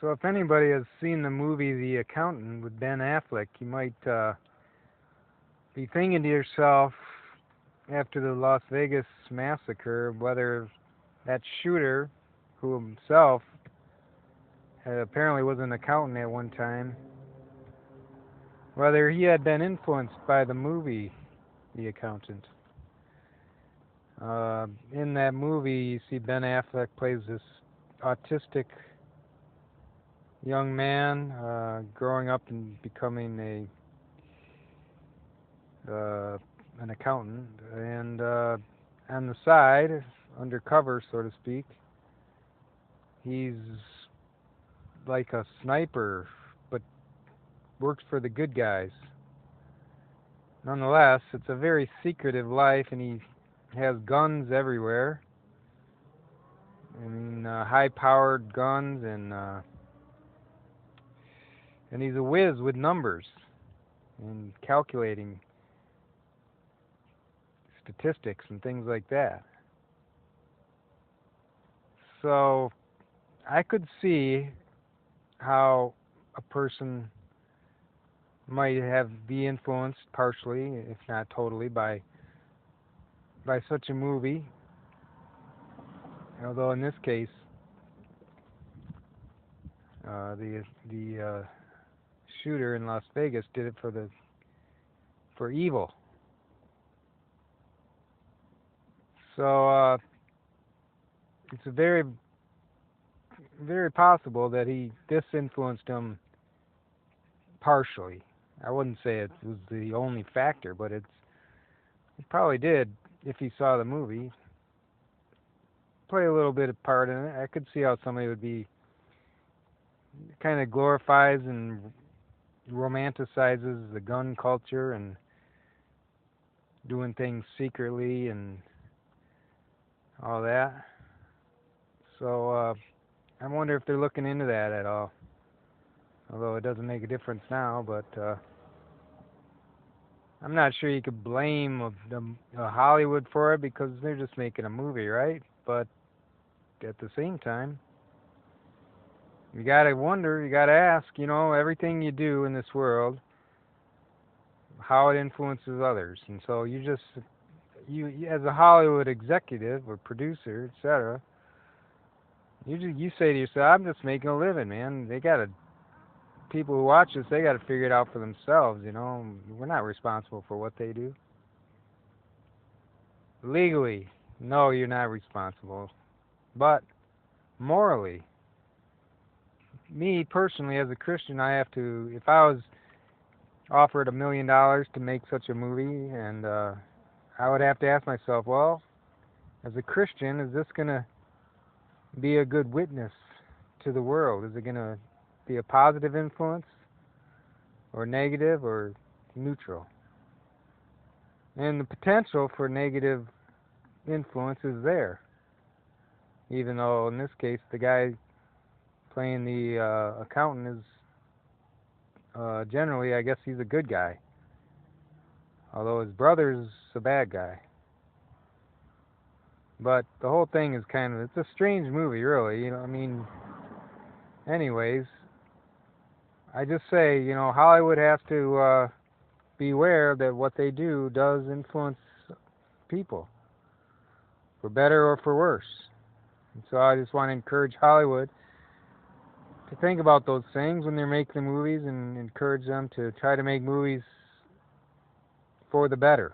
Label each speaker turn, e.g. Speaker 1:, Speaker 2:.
Speaker 1: So if anybody has seen the movie The Accountant with Ben Affleck, you might be thinking to yourself after the Las Vegas massacre whether that shooter, who himself apparently was an accountant at one time, whether he had been influenced by the movie The Accountant. In that movie, you see Ben Affleck plays this autistic young man growing up and becoming an accountant, and on the side, undercover, so to speak, he's like a sniper, but works for the good guys. Nonetheless, it's a very secretive life, and he has guns everywhere. I mean, high-powered guns, and he's a whiz with numbers and calculating statistics and things like that. So I could see how a person might be influenced partially, if not totally, by such a movie. Although in this case, the shooter in Las Vegas did it for evil. So it's a very possible that this influenced him partially. I wouldn't say it was the only factor, but it probably did. If he saw the movie, play a little bit of part in it. I could see how somebody would be kind of glorifies and romanticizes the gun culture and doing things secretly and all that. So I wonder if they're looking into that at all. Although it doesn't make a difference now, but I'm not sure you could blame Hollywood for it because they're just making a movie, right? But at the same time, you gotta wonder, you gotta ask, everything you do in this world, how it influences others. And so you as a Hollywood executive or producer, etc., you say to yourself, I'm just making a living, man. People who watch this, they gotta figure it out for themselves, We're not responsible for what they do. Legally, no, you're not responsible. But morally, me personally, as a Christian, I have to, if I was offered $1 million to make such a movie, and I would have to ask myself, well, as a Christian, is this going to be a good witness to the world? Is it going to be a positive influence, or negative, or neutral? And the potential for negative influence is there, even though in this case the guy playing the accountant is generally, I guess he's a good guy, although his brother's a bad guy. But the whole thing is it's a strange movie, really. Anyways, I just say, Hollywood has to beware that what they do does influence people, for better or for worse. And so I just want to encourage Hollywood to think about those things when they're making the movies, and encourage them to try to make movies for the better.